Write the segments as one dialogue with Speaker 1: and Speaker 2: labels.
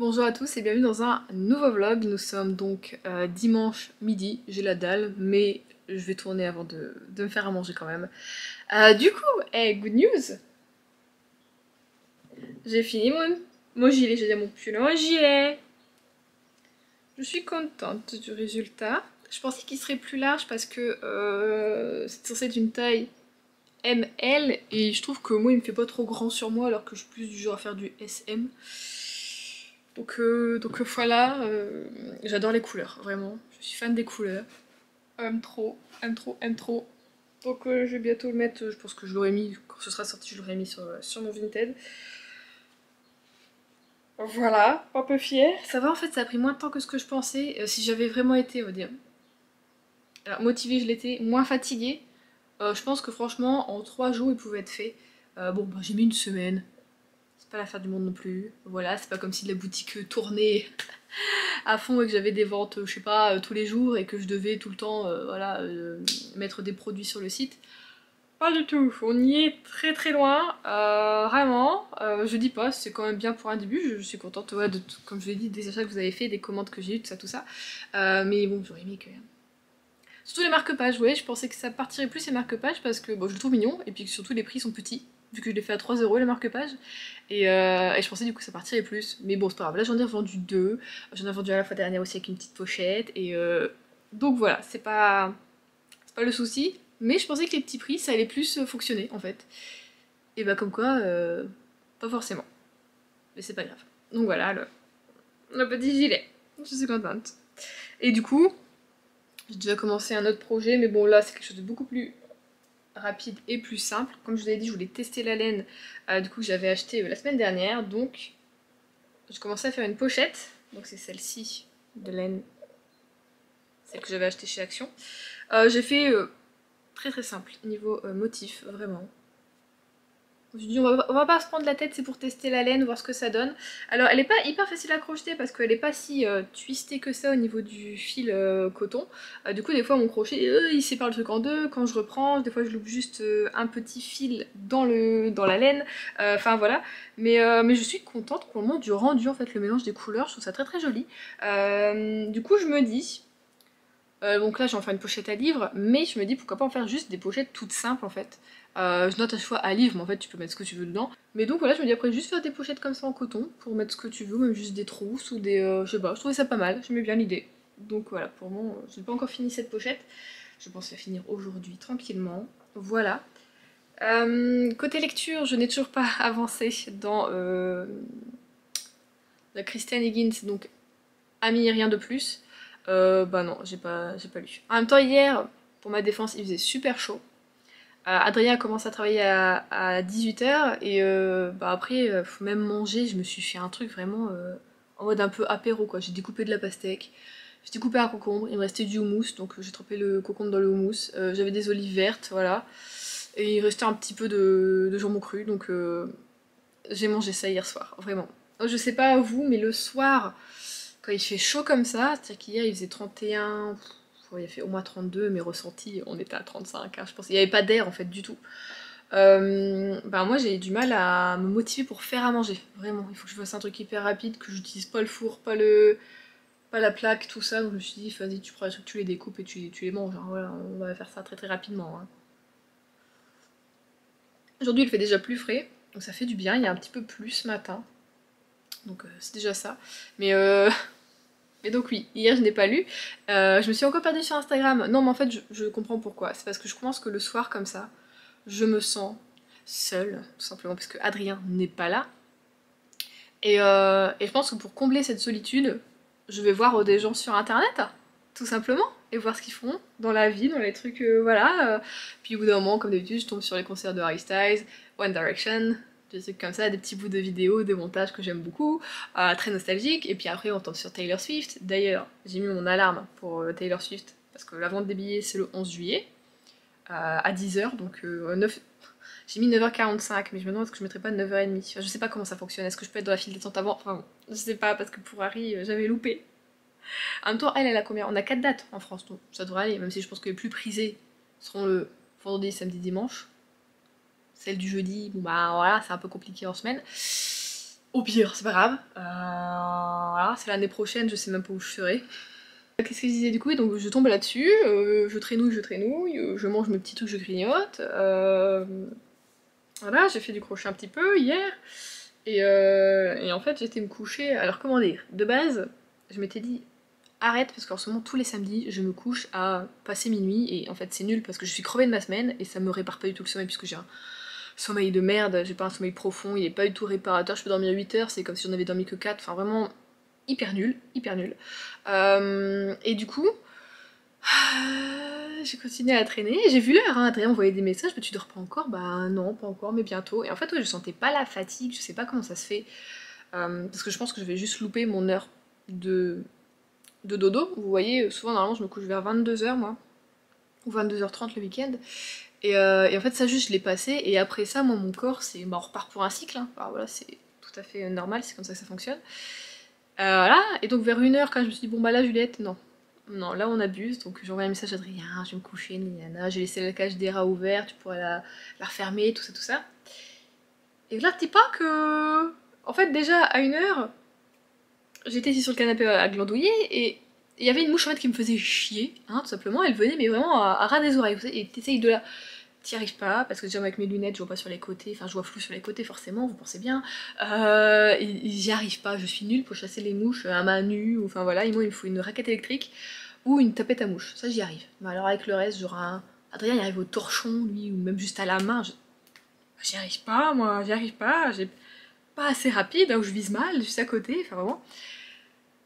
Speaker 1: Bonjour à tous et bienvenue dans un nouveau vlog. Nous sommes donc dimanche midi, j'ai la dalle, mais je vais tourner avant de me faire à manger quand même. Du coup, good news, j'ai fini mon gilet, j'ai dit mon pull en gilet. Je suis contente du résultat. Je pensais qu'il serait plus large parce que c'est censé être une taille ML et je trouve que moi il me fait pas trop grand sur moi alors que je suis plus du genre à faire du SM. Donc voilà, j'adore les couleurs, vraiment. Je suis fan des couleurs. Aime trop, aime trop, aime trop. Donc je vais bientôt le mettre, je pense que je l'aurai mis, quand ce sera sorti, je l'aurai mis sur mon Vinted. Voilà, un peu fière. Ça va, en fait, ça a pris moins de temps que ce que je pensais. Si j'avais vraiment été, on va dire, alors, motivée, je l'étais, moins fatiguée, je pense que franchement, en 3 jours, il pouvait être fait. Bon, bah, j'ai mis une semaine. C'est pas l'affaire du monde non plus. Voilà, c'est pas comme si la boutique tournait à fond et que j'avais des ventes, je sais pas, tous les jours et que je devais tout le temps voilà, mettre des produits sur le site. Pas du tout, on y est très très loin, vraiment, je dis pas, c'est quand même bien pour un début, je suis contente ouais, de comme je l'ai dit, des achats que vous avez fait, des commandes que j'ai eues, tout ça, mais bon, j'aurais aimé quand même. Surtout les marque-pages, ouais, je pensais que ça partirait plus les marque-pages parce que bon, je le trouve mignon et puis que surtout les prix sont petits, vu que je l'ai fait à 3 € les marque-pages, et je pensais du coup que ça partirait plus. Mais bon, c'est pas grave, là j'en ai revendu deux, j'en ai vendu à la fois dernière aussi avec une petite pochette, et donc voilà, c'est pas le souci, mais je pensais que les petits prix ça allait plus fonctionner en fait. Et bah comme quoi, pas forcément, mais c'est pas grave. Donc voilà, le petit gilet, je suis contente. Et du coup, j'ai déjà commencé un autre projet, mais bon là c'est quelque chose de beaucoup plus rapide et plus simple. Comme je vous avais dit, je voulais tester la laine, du coup j'avais acheté la semaine dernière, donc j'ai commencé à faire une pochette. Donc c'est celle-ci de laine, celle que j'avais achetée chez Action. J'ai fait très très simple niveau motif, vraiment. Je me suis dit, on va pas se prendre la tête, c'est pour tester la laine, voir ce que ça donne. Alors, elle est pas hyper facile à crocheter parce qu'elle est pas si twistée que ça au niveau du fil coton. Du coup, des fois, mon crochet, il sépare le truc en deux. Quand je reprends, des fois, je loupe juste un petit fil dans la laine. Enfin, voilà. Mais je suis contente pour le moment du rendu, en fait, le mélange des couleurs. Je trouve ça très très joli. Du coup, je me dis, donc là, j'en fais une pochette à livre, mais je me dis pourquoi pas en faire juste des pochettes toutes simples en fait. Je note à chaque fois à livre, mais en fait tu peux mettre ce que tu veux dedans. Mais donc voilà, je me dis après juste faire des pochettes comme ça en coton pour mettre ce que tu veux, même juste des trousses ou des. Je sais pas, je trouvais ça pas mal, j'aimais bien l'idée. Donc voilà, pour moi, je n'ai pas encore fini cette pochette. Je pense la finir aujourd'hui tranquillement. Voilà. Côté lecture, je n'ai toujours pas avancé dans la Christiane Higgins, donc Ami, rien de plus. Bah non, j'ai pas lu. En même temps, hier, pour ma défense, il faisait super chaud. Adrien a commencé à travailler à 18 h et bah après, faut même manger, je me suis fait un truc vraiment en mode un peu apéro quoi. J'ai découpé de la pastèque, j'ai découpé un concombre, il me restait du houmous, donc j'ai trempé le concombre dans le houmous. J'avais des olives vertes, voilà. Et il restait un petit peu de jambon cru, donc j'ai mangé ça hier soir, vraiment. Je sais pas vous, mais le soir, quand il fait chaud comme ça, c'est-à-dire qu'hier il faisait 31, il a fait au moins 32, mais ressenti on était à 35, hein, je pense. Il n'y avait pas d'air en fait du tout. Ben moi j'ai du mal à me motiver pour faire à manger, vraiment. Il faut que je fasse un truc hyper rapide, que j'utilise pas le four, pas la plaque, tout ça. Donc je me suis dit, vas-y, tu prends les trucs, tu les découpes et tu les manges. Hein. Voilà, on va faire ça très très rapidement. Hein. Aujourd'hui il fait déjà plus frais, donc ça fait du bien, il y a un petit peu plus ce matin. Donc c'est déjà ça. Mais Et donc oui, hier je n'ai pas lu. Je me suis encore perdue sur Instagram. Non mais en fait je comprends pourquoi. C'est parce que je pense que le soir comme ça, je me sens seule, tout simplement parce que Adrien n'est pas là. Et je pense que pour combler cette solitude, je vais voir des gens sur internet, tout simplement, et voir ce qu'ils font dans la vie, dans les trucs, voilà. Puis au bout d'un moment, comme d'habitude, je tombe sur les concerts de Harry Styles, One Direction, des trucs comme ça, des petits bouts de vidéos, des montages que j'aime beaucoup, très nostalgiques. Et puis après, on tombe sur Taylor Swift. D'ailleurs, j'ai mis mon alarme pour Taylor Swift, parce que la vente des billets, c'est le 11 juillet, à 10 h, donc 9. J'ai mis 9h45, mais je me demande est-ce que je mettrais pas 9h30. Enfin, je sais pas comment ça fonctionne. Est-ce que je peux être dans la file d'attente avant? Enfin bon, je sais pas, parce que pour Harry, j'avais loupé. En même temps, elle a combien? On a 4 dates en France, donc ça devrait aller, même si je pense que les plus prisées seront le vendredi, samedi, dimanche. Celle du jeudi, bon bah voilà, c'est un peu compliqué en semaine. Au pire, c'est pas grave. verra, c'est l'année prochaine, je sais même pas où je serai. Qu'est-ce que je disais du coup? Et donc je tombe là-dessus, je trénouille, je mange mes petits trucs, je grignote. Voilà, j'ai fait du crochet un petit peu hier. Et en fait j'étais me coucher, alors comment dire, de base je m'étais dit arrête parce qu'en ce moment tous les samedis je me couche à passer minuit et en fait c'est nul parce que je suis crevée de ma semaine et ça me répare pas du tout le sommeil puisque j'ai un sommeil de merde, j'ai pas un sommeil profond, il est pas du tout réparateur, je peux dormir 8 heures, c'est comme si j'en avais dormi que 4, enfin vraiment hyper nul, hyper nul. Et du coup, j'ai continué à traîner, j'ai vu l'heure, hein, Adrien m'envoyait des messages, mais tu dors pas encore? Bah non, pas encore, mais bientôt. Et en fait, ouais, je sentais pas la fatigue, je sais pas comment ça se fait, parce que je pense que je vais juste louper mon heure de, de dodo. Vous voyez, souvent, normalement, je me couche vers 22 h moi, ou 22 h 30 le week-end. Et en fait, ça juste, je l'ai passé, et après ça, moi, mon corps, c'est, bah, on repart pour un cycle, hein. Alors voilà, c'est tout à fait normal, c'est comme ça que ça fonctionne. Voilà, et donc vers 1 h, quand je me suis dit, bon bah là, Juliette, non. Non, là on abuse, donc j'ai envoyé un message à Adrien, je vais me coucher, nanana, j'ai laissé la cage des rats ouverte, tu pourrais la refermer, tout ça, tout ça. Et là, dis pas que... En fait, déjà, à 1 h, j'étais ici sur le canapé à glandouiller, et il y avait une mouche en fait qui me faisait chier, hein, tout simplement, elle venait mais vraiment à ras des oreilles, vous savez, et t'essayes de la... T'y arrives pas, parce que déjà avec mes lunettes, je vois pas sur les côtés, enfin je vois flou sur les côtés forcément, vous pensez bien. J'y arrive pas, je suis nulle pour chasser les mouches à main nue, ou enfin voilà, et moi il me faut une raquette électrique ou une tapette à mouche, ça j'y arrive. Mais alors avec le reste, genre un... Adrien il arrive au torchon, lui, ou même juste à la main, j'y arrive pas, moi, j'y arrive pas, j'ai pas assez rapide, donc je vise mal, juste à côté, enfin vraiment.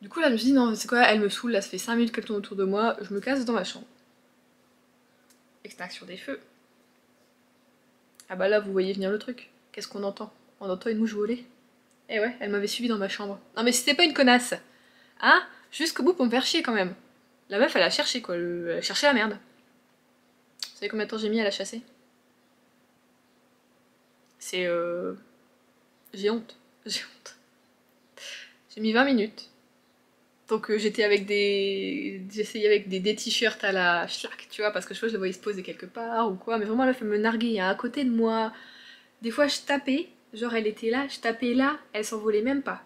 Speaker 1: Du coup là je me suis dit non, c'est quoi, elle me saoule, là ça fait 5 minutes qu'elle tourne autour de moi, je me casse dans ma chambre. Extinction des feux. Ah bah là, vous voyez venir le truc. Qu'est-ce qu'on entend? On entend une mouche voler. Eh ouais, elle m'avait suivi dans ma chambre. Non mais c'était pas une connasse. Hein? Jusqu'au bout pour me faire chier quand même. La meuf, elle a cherché quoi, elle a cherché la merde. Vous savez combien de temps j'ai mis à la chasser? C'est J'ai honte. J'ai honte. J'ai mis 20 minutes. Donc j'étais avec des... J'essayais avec des t-shirts à la schlack, tu vois, parce que je crois que je la voyais se poser quelque part ou quoi. Mais vraiment, elle fait me narguer à côté de moi. Des fois, je tapais, genre elle était là, je tapais là, elle s'envolait même pas.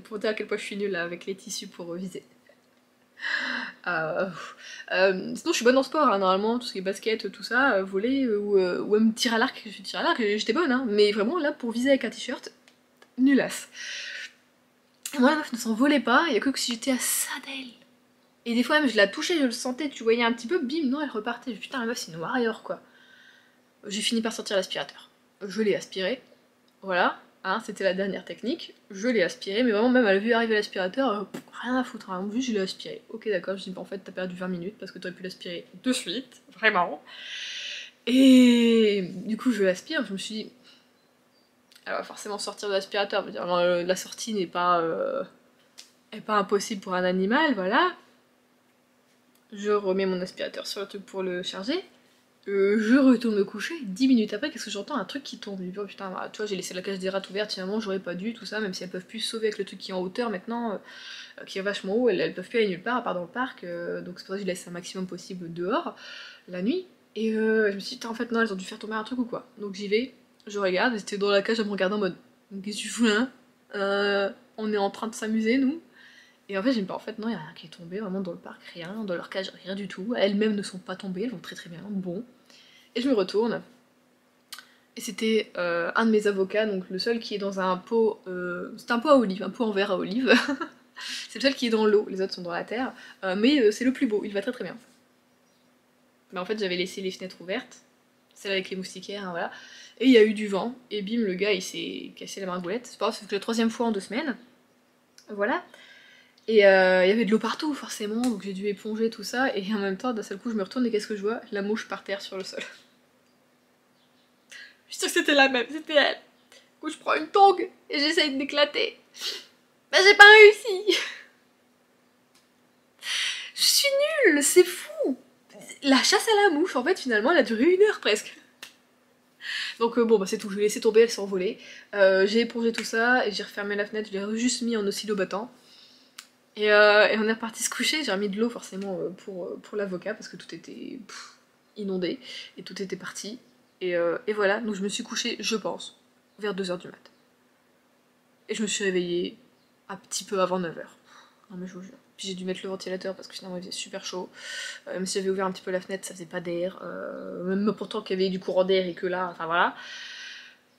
Speaker 1: Pour dire à quel point je suis nulle là, avec les tissus pour viser. Euh, Sinon, je suis bonne en sport, hein, normalement, tout ce qui est basket, tout ça, voler ou même tir à l'arc. Je tire à l'arc, j'étais bonne, hein, mais vraiment là, pour viser avec un t-shirt, nulasse. Moi, la meuf ne s'envolait pas, il y a que si j'étais à ça d'elle. Et des fois, même, je la touchais, je le sentais, tu voyais un petit peu, bim, non, elle repartait. Putain, la meuf, c'est une warrior quoi. J'ai fini par sortir l'aspirateur. Je l'ai aspiré, voilà, hein, c'était la dernière technique, je l'ai aspiré, mais vraiment même à la vue arriver l'aspirateur, rien à foutre, hein, juste je l'ai aspiré. Ok d'accord, je dis bah en fait t'as perdu 20 minutes parce que t'aurais pu l'aspirer de suite, vraiment. Et du coup je l'aspire, je me suis dit, elle va forcément sortir de l'aspirateur, la sortie est pas impossible pour un animal, voilà. Je remets mon aspirateur sur le truc pour le charger. Je retourne me coucher, 10 minutes après, qu'est-ce que j'entends? Un truc qui tombe. Je me dis, oh putain, bah, tu vois, j'ai laissé la cage des rats ouverte, finalement, j'aurais pas dû, tout ça, même si elles peuvent plus se sauver avec le truc qui est en hauteur maintenant, qui est vachement haut, elles peuvent plus aller nulle part, à part dans le parc, donc c'est pour ça que je laisse un maximum possible dehors, la nuit. Et je me suis dit, putain, en fait, non, elles ont dû faire tomber un truc ou quoi. Donc j'y vais, je regarde, et c'était dans la cage à me regarder en mode, qu'est-ce que tu fous là? On est en train de s'amuser, nous. Et en fait, j'ai me dis, en fait, non, il y a rien qui est tombé, vraiment dans le parc, rien, dans leur cage, rien du tout. Elles-mêmes ne sont pas tombées, elles vont très très bien, bon. Et je me retourne, et c'était un de mes avocats, donc le seul qui est dans un pot, c'est un pot à olive, un pot en verre à olive. C'est le seul qui est dans l'eau, les autres sont dans la terre, mais c'est le plus beau, il va très très bien. Mais en fait, j'avais laissé les fenêtres ouvertes, celle avec les moustiquaires, hein, voilà. Et il y a eu du vent, et bim, le gars il s'est cassé la margoulette. C'est pas grave, c'est que la 3e fois en 2 semaines. Voilà. Et il y avait de l'eau partout, forcément, donc j'ai dû éponger tout ça, et en même temps, d'un seul coup, je me retourne, et qu'est-ce que je vois? La mouche par terre sur le sol. Je suis sûre que c'était la même, c'était elle. Du coup, je prends une tongue, et j'essaye de m'éclater. Bah, j'ai pas réussi! Je suis nulle, c'est fou! La chasse à la mouche, en fait, finalement, elle a duré 1 heure presque. Donc bon bah c'est tout, je l'ai laissé tomber, elle s'est envolée. J'ai épongé tout ça et j'ai refermé la fenêtre, je l'ai juste mis en oscillo battant. Et on est reparti se coucher, j'ai remis de l'eau forcément pour l'avocat parce que tout était inondé et tout était parti. Et voilà, donc je me suis couchée, je pense, vers 2 h du mat. Et je me suis réveillée un petit peu avant 9h. Non mais je vous jure. Puis j'ai dû mettre le ventilateur parce que sinon il faisait super chaud. Même si j'avais ouvert un petit peu la fenêtre, ça faisait pas d'air. Même pourtant qu'il y avait du courant d'air et que là, enfin voilà.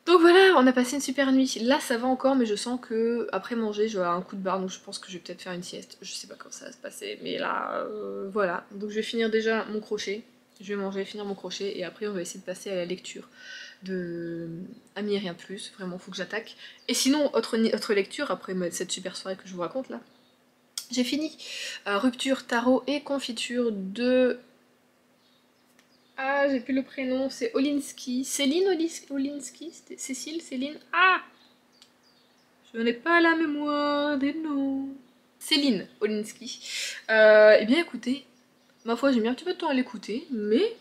Speaker 1: Donc voilà, on a passé une super nuit. Là ça va encore, mais je sens que après manger, je vais avoir un coup de barre, donc je pense que je vais peut-être faire une sieste. Je sais pas comment ça va se passer, mais là, voilà. Donc je vais finir déjà mon crochet. Je vais manger, finir mon crochet, et après on va essayer de passer à la lecture de Amis et rien de plus. Vraiment, faut que j'attaque. Et sinon, autre lecture, après cette super soirée que je vous raconte là, j'ai fini Rupture, Tarot et Confiture de... Ah, j'ai plus le prénom, c'est Olinsky. Céline Olinsky, c'était Cécile, Céline. Ah, je n'ai pas la mémoire des noms. Céline Olinsky. Eh bien écoutez, ma foi j'ai mis un petit peu de temps à l'écouter, mais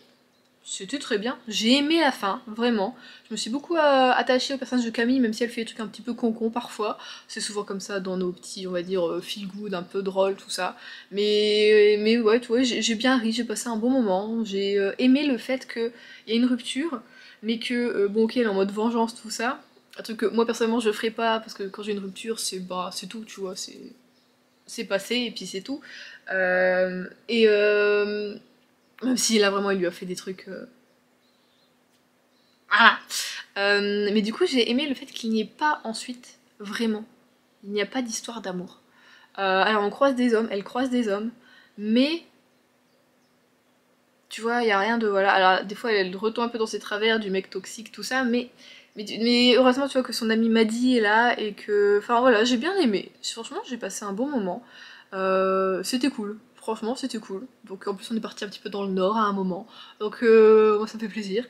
Speaker 1: c'était très bien. J'ai aimé la fin, vraiment. Je me suis beaucoup attachée au personnage de Camille, même si elle fait des trucs un petit peu con parfois. C'est souvent comme ça dans nos petits, on va dire, feel good, un peu drôle, tout ça. Mais ouais, tu vois, j'ai bien ri, j'ai passé un bon moment. J'ai aimé le fait qu'il y a une rupture, mais que, bon ok, elle est en mode vengeance, tout ça. Un truc que moi personnellement je ferais pas, parce que quand j'ai une rupture, c'est tout, tu vois, c'est passé et puis c'est tout. Et même si là vraiment il lui a fait des trucs. Voilà. Mais du coup j'ai aimé le fait qu'il n'y ait pas ensuite, vraiment, il n'y a pas d'histoire d'amour. Alors on croise des hommes, elle croise des hommes, mais tu vois, il n'y a rien de... Voilà, alors des fois elle retombe un peu dans ses travers, du mec toxique, tout ça, mais heureusement tu vois que son ami Maddy est là et que... Enfin voilà, j'ai bien aimé. Franchement j'ai passé un bon moment. C'était cool. Franchement c'était cool. Donc en plus on est parti un petit peu dans le nord à un moment. Donc moi ça me fait plaisir.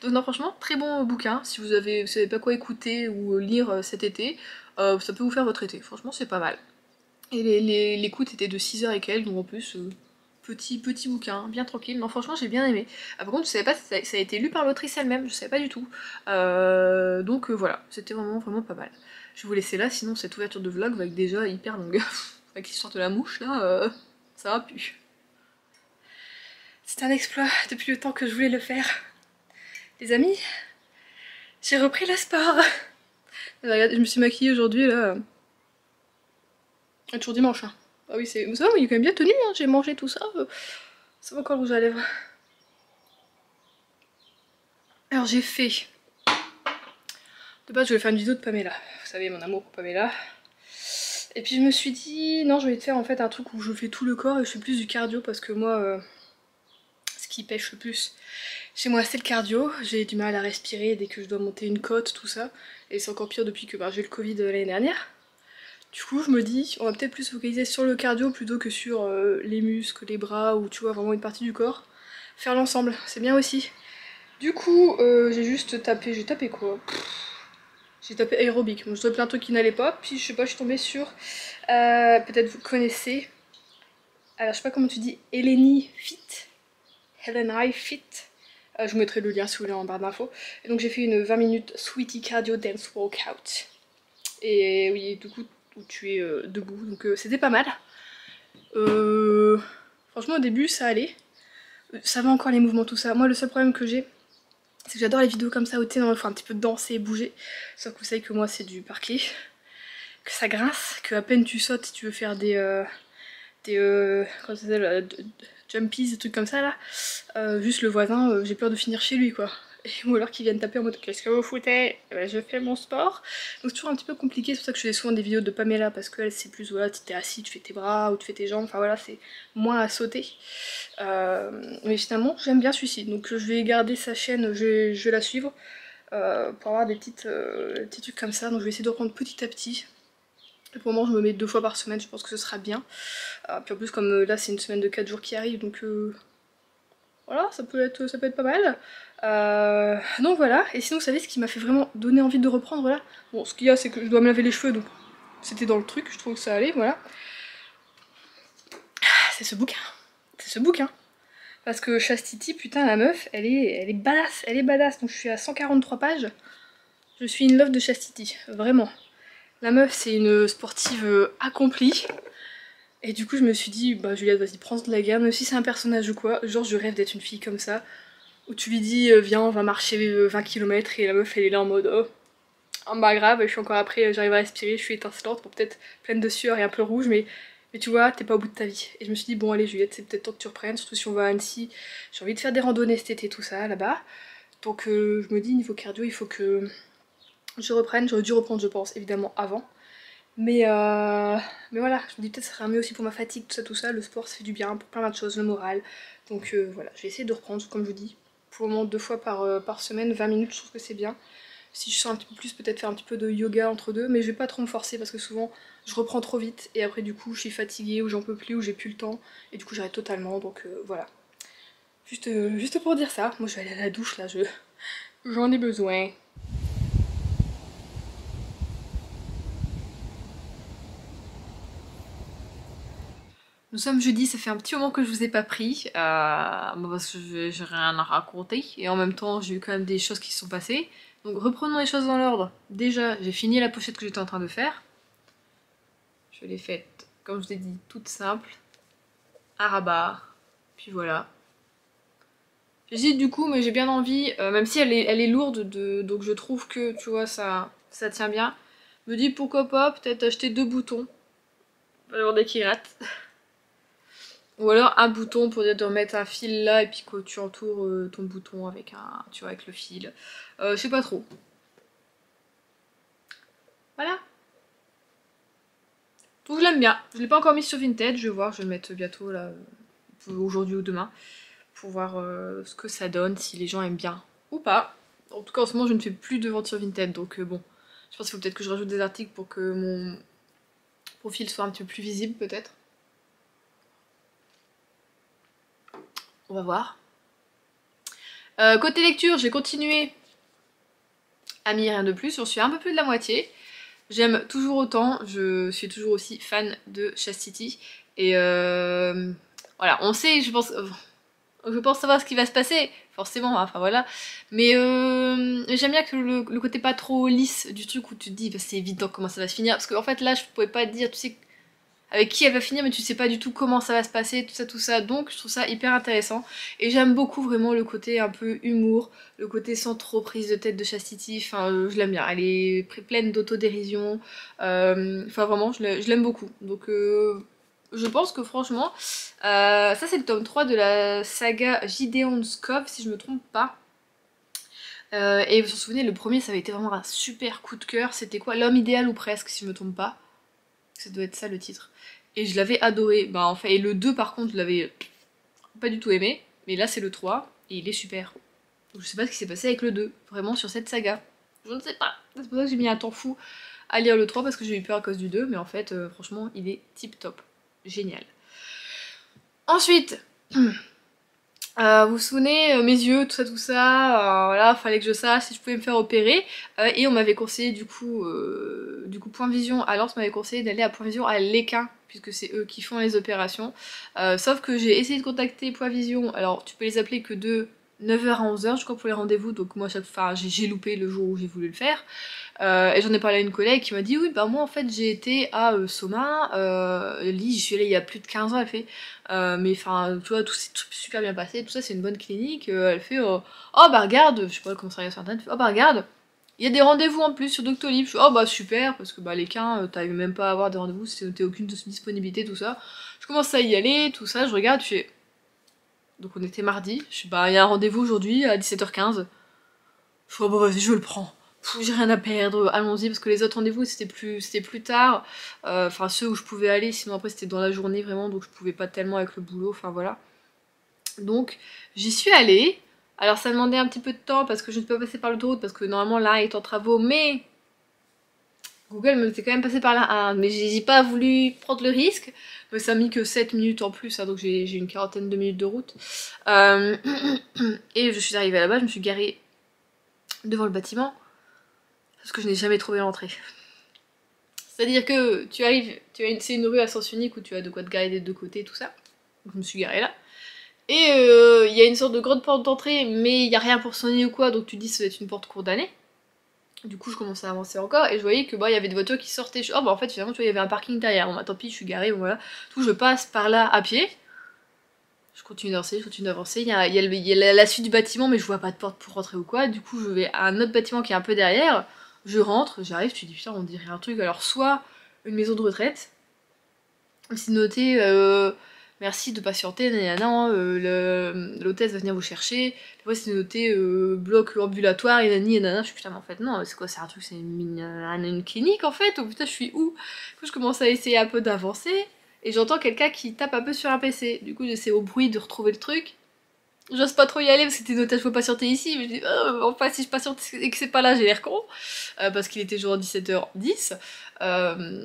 Speaker 1: Donc non franchement très bon bouquin. Si vous savez pas quoi écouter ou lire cet été, ça peut vous faire votre été. Franchement c'est pas mal. Et l'écoute était de 6 heures et quelques, donc en plus petit bouquin, bien tranquille. Non franchement j'ai bien aimé. Ah, par contre je savais pas si ça a été lu par l'autrice elle-même, je savais pas du tout. Donc voilà, c'était vraiment pas mal. Je vais vous laisser là, sinon cette ouverture de vlog va être déjà hyper longue. Avec l'histoire de la mouche là, ça va plus. C'est un exploit depuis le temps que je voulais le faire. Les amis, j'ai repris le sport. Regardez, je me suis maquillée aujourd'hui là. C'est toujours dimanche. Hein. Ah oui, c'est. Ça va, il est quand même bien tenu, hein. J'ai mangé tout ça. Ça va encore le rouge à lèvres. Alors j'ai fait. De base, je voulais faire une vidéo de Pamela. Vous savez, mon amour pour Pamela. Et puis je me suis dit, non, je vais te faire en fait un truc où je fais tout le corps et je fais plus du cardio parce que moi, ce qui pêche le plus chez moi, c'est le cardio. J'ai du mal à respirer dès que je dois monter une côte, tout ça. Et c'est encore pire depuis que j'ai eu le Covid l'année dernière. Du coup, je me dis, on va peut-être plus se focaliser sur le cardio plutôt que sur les muscles, les bras ou tu vois, vraiment une partie du corps. Faire l'ensemble, c'est bien aussi. Du coup, j'ai tapé quoi? J'ai tapé aérobic. Bon, je tapé plein de trucs qui n'allaient pas, puis je sais pas, je suis tombée sur, peut-être vous connaissez, alors je sais pas comment tu dis, Eleni Fit, Helen Fit. Je vous mettrai le lien si vous voulez en barre d'infos. Et donc j'ai fait une 20 minutes Sweetie Cardio Dance Workout. Et oui, du coup, où tu es debout, donc c'était pas mal. Franchement au début ça allait. Ça va encore les mouvements, tout ça. Moi le seul problème que j'ai, c'est que j'adore les vidéos comme ça où tu sais, il faut un petit peu danser et bouger. Sauf que vous savez que moi c'est du parquet, que ça grince, que à peine tu sautes si tu veux faire comment ça s'appelle, jumpies, des trucs comme ça là. Juste le voisin, j'ai peur de finir chez lui quoi. Ou alors qu'ils viennent taper en mode qu'est-ce que vous foutez? Je fais mon sport. Donc c'est toujours un petit peu compliqué, c'est pour ça que je fais souvent des vidéos de Pamela parce qu'elle c'est plus voilà, tu t'es assis, tu fais tes bras ou tu fais tes jambes, enfin voilà, c'est moins à sauter. Mais finalement j'aime bien celui-ci, donc je vais garder sa chaîne, je vais la suivre pour avoir des petits trucs comme ça, donc je vais essayer de reprendre petit à petit. Et pour le moment je me mets 2 fois par semaine, je pense que ce sera bien. Puis en plus comme là c'est une semaine de 4 jours qui arrive, donc voilà, ça peut être pas mal. Donc voilà, et sinon vous savez ce qui m'a fait vraiment donner envie de reprendre là? Bon, ce qu'il y a c'est que je dois me laver les cheveux, donc c'était dans le truc, je trouve que ça allait, voilà. C'est ce bouquin, c'est ce bouquin. Parce que Chastity, putain la meuf, elle est badass, donc je suis à 143 pages. Je suis in love de Chastity, vraiment. La meuf c'est une sportive accomplie. Et du coup je me suis dit, bah Juliette vas-y prends de la gamme, même si c'est un personnage ou quoi, genre je rêve d'être une fille comme ça, où tu lui dis viens on va marcher 20 km et la meuf elle est là en mode oh Bah grave, je suis encore après, j'arrive à respirer, je suis étincelante, bon, peut-être pleine de sueur et un peu rouge, mais tu vois, t'es pas au bout de ta vie. Et je me suis dit, bon allez Juliette, c'est peut-être temps que tu reprennes, surtout si on va à Annecy. J'ai envie de faire des randonnées cet été, tout ça, là-bas. Donc je me dis, niveau cardio, il faut que je reprenne. J'aurais dû reprendre, je pense, évidemment, avant. Mais voilà, je me dis peut-être que ça sera mieux aussi pour ma fatigue, tout ça, le sport ça fait du bien pour plein de choses, le moral. Donc voilà, je vais essayer de reprendre, comme je vous dis. Pour le moment, 2 fois par semaine, 20 minutes, je trouve que c'est bien. Si je sens un petit peu plus, peut-être faire un petit peu de yoga entre deux, mais je vais pas trop me forcer parce que souvent je reprends trop vite et après du coup je suis fatiguée ou j'en peux plus ou j'ai plus le temps et du coup j'arrête totalement, donc voilà. Juste pour dire ça, moi je vais aller à la douche là, j'en ai besoin. Nous sommes jeudi, ça fait un petit moment que je vous ai pas pris, parce que j'ai rien à raconter, et en même temps j'ai eu quand même des choses qui se sont passées. Donc reprenons les choses dans l'ordre. Déjà, j'ai fini la pochette que j'étais en train de faire. Je l'ai faite, comme je vous ai dit, toute simple, à rabat, puis voilà. J'hésite du coup, mais j'ai bien envie, même si elle est lourde, donc je trouve que, tu vois, ça tient bien. Je me dis pourquoi pas, peut-être acheter 2 boutons, alors dès qu'ils ratent. Ou alors un bouton pour dire de remettre un fil là et puis que tu entoures ton bouton avec tu vois, avec le fil. Je sais pas trop. Voilà. Donc je l'aime bien. Je l'ai pas encore mis sur Vinted, je vais voir, je vais le mettre bientôt là, aujourd'hui ou demain, pour voir ce que ça donne, si les gens aiment bien ou pas. En tout cas en ce moment je ne fais plus de vente sur Vinted, donc bon. Je pense qu'il faut peut-être que je rajoute des articles pour que mon profil soit un petit peu plus visible peut-être. On va voir. Côté lecture, j'ai continué à m'y rien de plus, j'en suis un peu plus de la moitié. J'aime toujours autant, je suis toujours aussi fan de Chastity. Et voilà, on sait, je pense savoir ce qui va se passer, forcément, hein, enfin voilà. Mais j'aime bien que le côté pas trop lisse du truc où tu te dis, bah, c'est évident comment ça va se finir. Parce qu'en fait là, je pouvais pas te dire, tu sais, avec qui elle va finir, mais tu sais pas du tout comment ça va se passer, tout ça. Donc je trouve ça hyper intéressant. Et j'aime beaucoup vraiment le côté un peu humour, le côté sans trop prise de tête de Chastity. Enfin, je l'aime bien. Elle est pleine d'autodérision. Enfin, vraiment, je l'aime beaucoup. Donc, je pense que franchement, ça c'est le tome 3 de la saga Gideon's Cove, si je me trompe pas. Et vous vous souvenez, le premier ça avait été vraiment un super coup de cœur. C'était quoi? L'homme idéal ou presque, si je me trompe pas. Ça doit être ça le titre. Et je l'avais adoré. Bah en fait, et le 2 par contre, je l'avais pas du tout aimé. Mais là c'est le 3 et il est super. Donc, je sais pas ce qui s'est passé avec le 2, vraiment sur cette saga. Je ne sais pas. C'est pour ça que j'ai mis un temps fou à lire le 3 parce que j'ai eu peur à cause du 2. Mais en fait, franchement, il est tip top. Génial. Ensuite, vous vous souvenez, mes yeux, tout ça, voilà, fallait que je sache si je pouvais me faire opérer. Et on m'avait conseillé du coup, Point Vision, alors on m'avait conseillé d'aller à Point Vision à Léquin, puisque c'est eux qui font les opérations. Sauf que j'ai essayé de contacter Point Vision, alors tu peux les appeler que de 9h à 11h je crois pour les rendez-vous, donc moi j'ai loupé le jour où j'ai voulu le faire. Et j'en ai parlé à une collègue qui m'a dit oui bah moi en fait j'ai été à Soma, j'y suis allée il y a plus de 15 ans, elle fait mais enfin tu vois tout s'est super bien passé, tout ça c'est une bonne clinique, elle fait oh bah regarde, je sais pas comment ça regarde sur internet, oh bah regarde, il y a des rendez-vous en plus sur Doctolib, je fais oh bah super parce que bah les t'arrives même pas à avoir des rendez-vous, c'est noté aucune disponibilité tout ça. Je commence à y aller, tout ça, je regarde, je fais donc on était mardi, je sais bah il y a un rendez-vous aujourd'hui à 17h15. Je fais oh bah vas-y je le prends. J'ai rien à perdre, allons-y, parce que les autres rendez-vous c'était plus tard, enfin ceux où je pouvais aller, sinon après c'était dans la journée vraiment, donc je pouvais pas tellement avec le boulot, enfin voilà. Donc j'y suis allée, alors ça demandait un petit peu de temps parce que je ne peux pas passer par l'autoroute, parce que normalement là est en travaux, mais Google me faisait quand même passer par là, mais j'ai pas voulu prendre le risque, mais ça a mis que 7 minutes en plus, hein, donc j'ai une quarantaine de minutes de route. Et je suis arrivée là-bas, je me suis garée devant le bâtiment, parce que je n'ai jamais trouvé l'entrée. C'est-à-dire que tu arrives, c'est une rue à sens unique où tu as de quoi te garer des deux côtés, tout ça. Donc je me suis garée là. Et il y a une sorte de grande porte d'entrée, mais il n'y a rien pour sonner ou quoi, donc tu dis que ça doit être une porte condamnée. Du coup, je commençais à avancer encore, et je voyais que bah il y avait des voitures qui sortaient. Oh bah en fait, finalement, tu vois, il y avait un parking derrière. Bon bah tant pis, je suis garée, bon, voilà. Tout, je passe par là à pied. Je continue d'avancer, je continue d'avancer. Il y a la suite du bâtiment, mais je vois pas de porte pour rentrer ou quoi. Du coup, je vais à un autre bâtiment qui est un peu derrière. Je rentre, j'arrive, tu dis putain on dirait un truc, alors soit une maison de retraite, c'est noté merci de patienter, nanana, l'hôtesse va venir vous chercher, après c'est noté bloc ambulatoire et nani et nanana, je suis putain mais en fait non, c'est quoi, c'est un truc, c'est une clinique en fait, oh putain je suis où? Du coup je commence à essayer un peu d'avancer, et j'entends quelqu'un qui tape un peu sur un PC, du coup j'essaie au bruit de retrouver le truc. J'ose pas trop y aller parce que c'était noté faut patienter ici, mais je dis enfin si je patiente et que c'est pas là j'ai l'air con, parce qu'il était genre 17h10,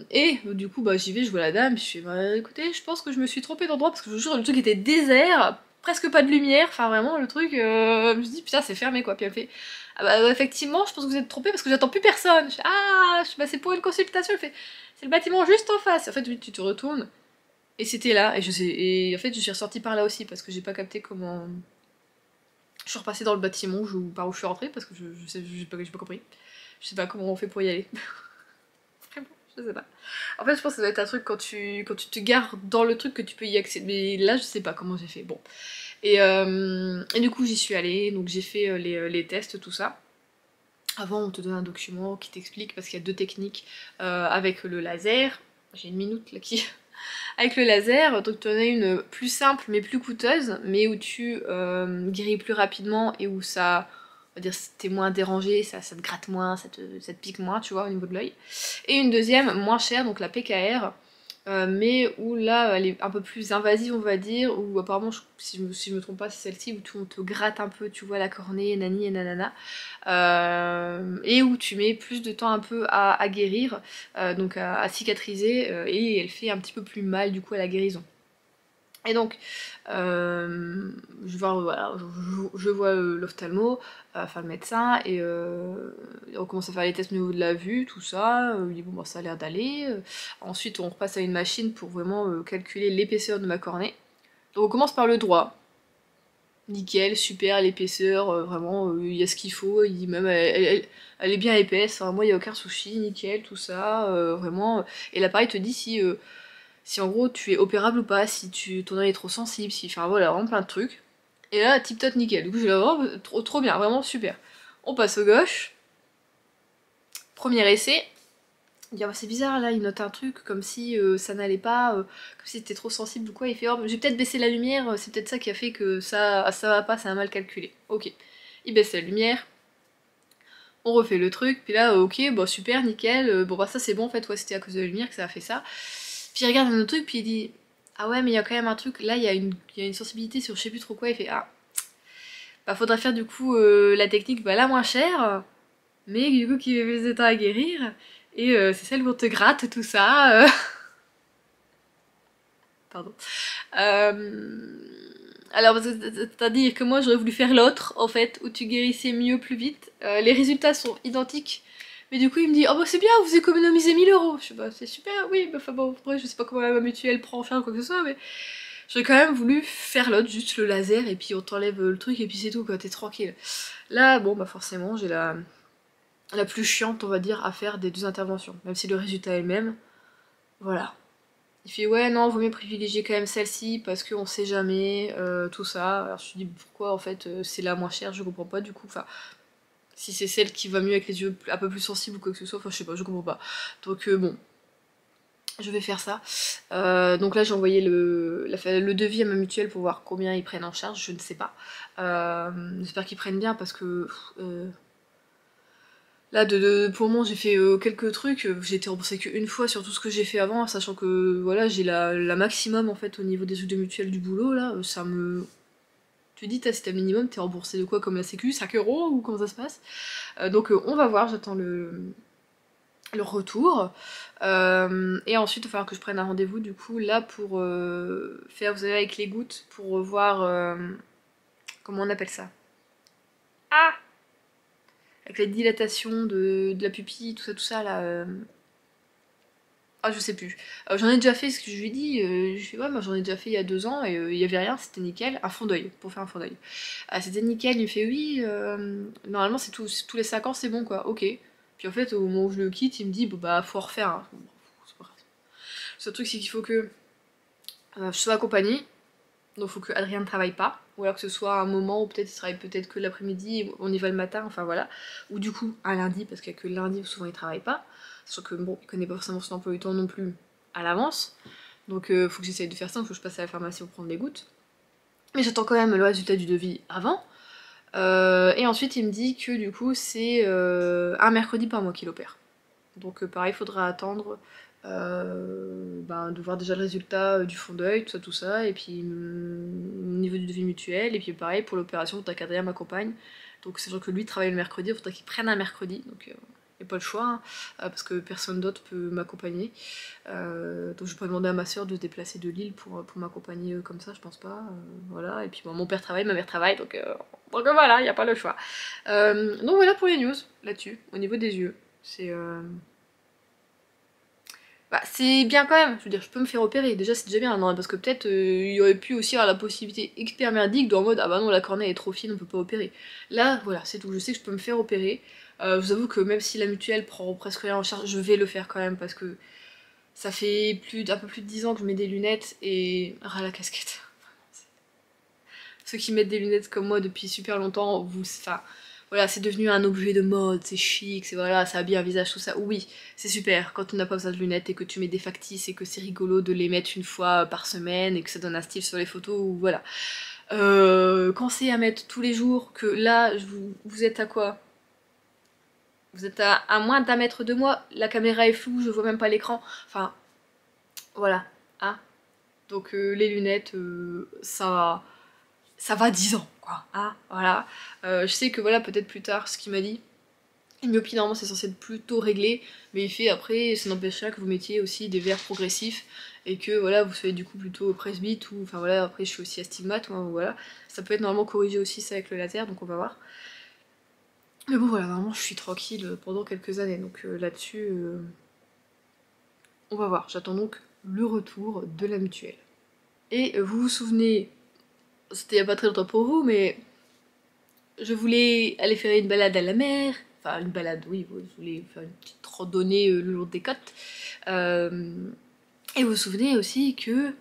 Speaker 1: et du coup bah j'y vais, je vois la dame, je fais bah écoutez je pense que je me suis trompée d'endroit parce que je vous jure le truc était désert, presque pas de lumière, enfin vraiment le truc, je me dis putain c'est fermé quoi, puis elle fait ah bah effectivement je pense que vous êtes trompée parce que j'attends plus personne, je fais ah bah c'est pour une consultation, elle fait c'est le bâtiment juste en face, en fait oui, tu te retournes, et c'était là, et je sais, et en fait je suis ressortie par là aussi parce que j'ai pas capté comment... Je suis repassée dans le bâtiment par où je suis rentrée parce que je sais, j'ai pas compris. Je sais pas comment on fait pour y aller. Vraiment, je sais pas. En fait, je pense que ça doit être un truc quand tu te gares dans le truc que tu peux y accéder. Mais là, je sais pas comment j'ai fait. Bon. Et du coup, j'y suis allée. Donc, j'ai fait les tests, tout ça. Avant, on te donne un document qui t'explique parce qu'il y a deux techniques avec le laser. J'ai une minute là qui, avec le laser, donc tu en as une plus simple mais plus coûteuse, mais où tu guéris plus rapidement et où ça, on va dire, t'es moins dérangé, ça te gratte moins, ça te pique moins, tu vois, au niveau de l'œil. Et une deuxième, moins chère, donc la PKR, mais où là, elle est un peu plus invasive, on va dire, où apparemment, si je me trompe pas, c'est celle-ci, où on te gratte un peu, tu vois, la cornée, nani et nanana, et où tu mets plus de temps un peu à guérir, donc à cicatriser, et elle fait un petit peu plus mal du coup à la guérison. Et donc, je vois, voilà, je vois l'ophtalmo, enfin le médecin, et on commence à faire les tests au niveau de la vue, tout ça, il dit bon bah, ça a l'air d'aller. Ensuite on repasse à une machine pour vraiment calculer l'épaisseur de ma cornée. Donc on commence par le droit. Nickel, super, l'épaisseur, vraiment, il y a ce qu'il faut, il dit même elle est bien épaisse, enfin, moi il n'y a aucun souci, nickel, tout ça, vraiment. Et l'appareil te dit si en gros tu es opérable ou pas, si ton œil est trop sensible, si, enfin voilà, vraiment plein de trucs. Et là, tip top nickel, du coup je vais vraiment trop bien, vraiment super. On passe au gauche, premier essai. Il dit, ah, bah, c'est bizarre là, il note un truc comme si ça n'allait pas, comme si c'était trop sensible ou quoi. Il fait oh, j'ai peut-être baissé la lumière, c'est peut-être ça qui a fait que ça va pas, ça a mal calculé. Ok. Il baisse la lumière, on refait le truc, puis là, ok, bon super, nickel, bon bah ça c'est bon en fait, ouais c'était à cause de la lumière que ça a fait ça. Puis il regarde un autre truc, puis il dit ah ouais mais il y a quand même un truc, là il y a une sensibilité sur je sais plus trop quoi, il fait ah bah faudrait faire du coup la technique bah, la moins chère, mais du coup qui met plus de temps à guérir, et c'est celle où on te gratte tout ça. Pardon. Alors, c'est-à-dire que moi j'aurais voulu faire l'autre en fait, où tu guérissais mieux, plus vite. Les résultats sont identiques. Mais du coup, il me dit oh bah c'est bien, vous économisez 1000 euros. Je sais pas, c'est super, oui, bah enfin bon, après, je sais pas comment ma mutuelle prend en charge ou quoi que ce soit, mais j'aurais quand même voulu faire l'autre, juste le laser, et puis on t'enlève le truc, et puis c'est tout quoi, t'es tranquille. Là, bon bah forcément, j'ai la plus chiante, on va dire, à faire des deux interventions, même si le résultat est le même. Voilà. Il fait ouais non vaut mieux privilégier quand même celle-ci parce qu'on sait jamais, tout ça. Alors je me dis pourquoi en fait c'est la moins chère, je comprends pas du coup, enfin si c'est celle qui va mieux avec les yeux un peu plus sensibles ou quoi que ce soit, enfin je sais pas, je comprends pas. Donc bon, je vais faire ça. Donc là j'ai envoyé le devis à ma mutuelle pour voir combien ils prennent en charge, je ne sais pas. J'espère qu'ils prennent bien parce que là, pour le moment, j'ai fait quelques trucs. J'ai été remboursée qu'une fois sur tout ce que j'ai fait avant, sachant que voilà, j'ai la maximum en fait au niveau des trucs de mutuelle du boulot. Là, ça me. Tu dis, si t'as minimum, t'es remboursé de quoi comme la Sécu, 5 € ou comment ça se passe? Donc on va voir, j'attends le retour. Et ensuite, il va falloir que je prenne un rendez-vous du coup là pour faire, vous savez, avec les gouttes, pour voir. Comment on appelle ça? Ah! Avec la dilatation de la pupille, tout ça là. Ah, je sais plus. J'en ai déjà fait ce que je lui ai dit. Je fais ouais, moi j'en ai déjà fait il y a 2 ans et il y avait rien, c'était nickel. Un fond d'œil, pour faire un fond d'œil. Ah, c'était nickel, il me fait oui, normalement c'est tous les 5 ans, c'est bon quoi, ok. Puis en fait, au moment où je le quitte, il me dit bon, bah faut refaire. Hein. Bon, c'est pas grave. Le seul truc, c'est qu'il faut que je sois accompagnée. Donc faut que Adrien ne travaille pas, ou alors que ce soit un moment où peut-être il travaille peut-être que l'après-midi, on y va le matin, enfin voilà. Ou du coup un lundi, parce qu'il n'y a que le lundi où souvent il travaille pas. Sauf que bon, il connaît pas forcément son emploi du temps non plus à l'avance. Donc faut que j'essaye de faire ça, il faut que je passe à la pharmacie pour prendre les gouttes. Mais j'attends quand même le résultat du devis avant. Et ensuite il me dit que du coup c'est un mercredi par mois qu'il opère. Donc pareil, il faudra attendre de voir déjà le résultat du fond d'œil, tout ça, et puis au niveau du devis mutuel, et puis pareil pour l'opération, faudra qu'Adrien m'accompagne. Donc c'est sûr que lui travaille le mercredi, il faudra qu'il prenne un mercredi, donc il n'y a pas le choix, hein, parce que personne d'autre peut m'accompagner. Donc je peux demander à ma soeur de se déplacer de Lille pour m'accompagner comme ça, je pense pas. Voilà, et puis bon, mon père travaille, ma mère travaille, donc voilà, il n'y a pas le choix. Donc voilà pour les news là-dessus, au niveau des yeux. C'est bien quand même, je veux dire, je peux me faire opérer, déjà c'est déjà bien, non, parce que peut-être il y aurait pu aussi avoir la possibilité expert merdique de en mode ah bah non la cornée est trop fine, on peut pas opérer. Là voilà, c'est tout, je sais que je peux me faire opérer. Je vous avoue que même si la mutuelle prend presque rien en charge, je vais le faire quand même parce que ça fait un peu plus de 10 ans que je mets des lunettes et ras la casquette. Ceux qui mettent des lunettes comme moi depuis super longtemps, voilà, c'est devenu un objet de mode, c'est chic, c'est voilà, ça habille un visage, tout ça. Oui, c'est super quand tu n'as pas besoin de lunettes et que tu mets des factices et que c'est rigolo de les mettre une fois par semaine et que ça donne un style sur les photos, ou voilà. Quand c'est à mettre tous les jours, que là, vous êtes à quoi? Vous êtes à moins d'un mètre de moi, la caméra est floue, je vois même pas l'écran. Enfin, voilà. Hein, donc les lunettes, ça va 10 ans, quoi. Hein, voilà. Je sais que voilà, peut-être plus tard, ce qu'il m'a dit, une myopie normalement c'est censé être plutôt réglé, mais il fait après, ça n'empêche pas que vous mettiez aussi des verres progressifs et que voilà, vous soyez du coup plutôt presbyte ou enfin voilà, après je suis aussi astigmate, moi, voilà. Ça peut être normalement corrigé aussi ça avec le laser, donc on va voir. Mais bon voilà, normalement je suis tranquille pendant quelques années, donc là-dessus, on va voir. J'attends donc le retour de la mutuelle. Et vous vous souvenez, c'était il y a pas très longtemps pour vous, mais je voulais aller faire une balade à la mer. Enfin, une balade, oui, je voulais faire une petite randonnée le long des côtes. Et vous vous souvenez aussi que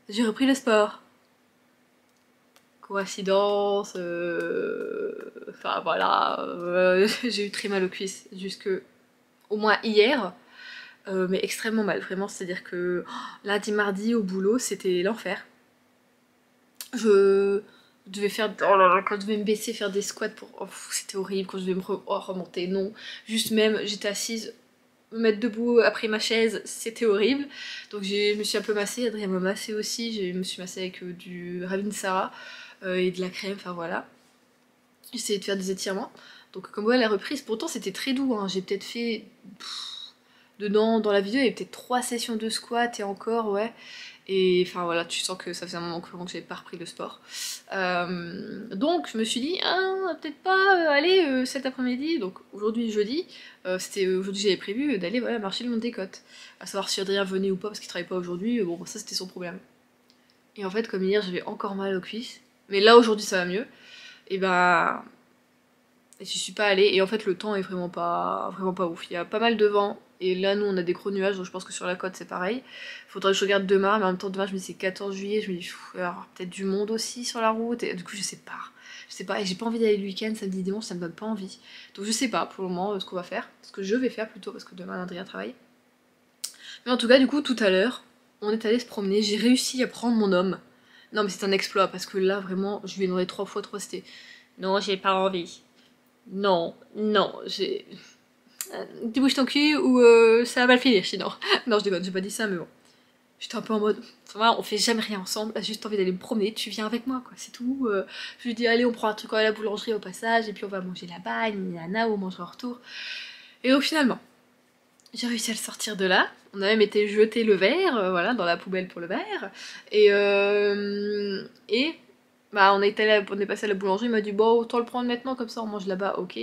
Speaker 1: j'ai repris le sport. Coïncidence, enfin voilà, j'ai eu très mal aux cuisses jusque au moins hier, mais extrêmement mal, vraiment, c'est-à-dire que lundi, mardi au boulot, c'était l'enfer. Je devais faire, oh là là, quand je devais me baisser, faire des squats pour, oh, c'était horrible, quand je devais me remonter, non, juste même, j'étais assise, me mettre debout après ma chaise, c'était horrible. Donc je me suis un peu massée, Adrien m'a massé aussi, je me suis massée avec du Ravinsara et de la crème, enfin voilà. J'ai essayé de faire des étirements. Donc comme voilà la reprise, pourtant c'était très doux, hein. J'ai peut-être fait dedans dans la vidéo, il y avait peut-être 3 sessions de squat et encore, ouais. Et enfin voilà, tu sens que ça faisait un moment que j'avais pas repris le sport. Donc je me suis dit, ah, peut-être pas aller cet après-midi, donc aujourd'hui jeudi, c'était aujourd'hui j'avais prévu d'aller voilà, marcher le long des côtes. À savoir si Adrien venait ou pas parce qu'il travaille pas aujourd'hui, bon ça c'était son problème. Et en fait comme hier j'avais encore mal aux cuisses, mais là aujourd'hui ça va mieux, et ben et je suis pas allée, et en fait le temps est vraiment pas ouf. Il y a pas mal de vent, et là nous on a des gros nuages, donc je pense que sur la côte c'est pareil. Faudrait que je regarde demain, mais en même temps demain je me dis c'est 14 juillet, je me dis il va y avoir peut-être du monde aussi sur la route, et du coup je sais pas. Je sais pas, et j'ai pas envie d'aller le week-end, samedi, dimanche, ça me donne pas envie. Donc je sais pas pour le moment ce qu'on va faire, ce que je vais faire plutôt, parce que demain Adrien travaille. Mais en tout cas du coup tout à l'heure, on est allé se promener, j'ai réussi à prendre mon homme. Non mais c'est un exploit, parce que là vraiment, je lui ai demandé 3 fois, c'était non j'ai pas envie. Non, non, j'ai... Tu bouges ton cul ou ça va mal finir sinon. Non, je déconne, j'ai pas dit ça, mais bon. J'étais un peu en mode, enfin, on fait jamais rien ensemble, j'ai juste envie d'aller me promener, tu viens avec moi, quoi, c'est tout. Je lui dis, allez, on prend un truc à la boulangerie au passage, et puis on va manger là-bas, nana, on mange en retour. Et donc finalement, j'ai réussi à le sortir de là. On a même été jeter le verre, voilà, dans la poubelle pour le verre. Et bah, on est passé à la boulangerie, il m'a dit, bon, autant le prendre maintenant, comme ça on mange là-bas, ok.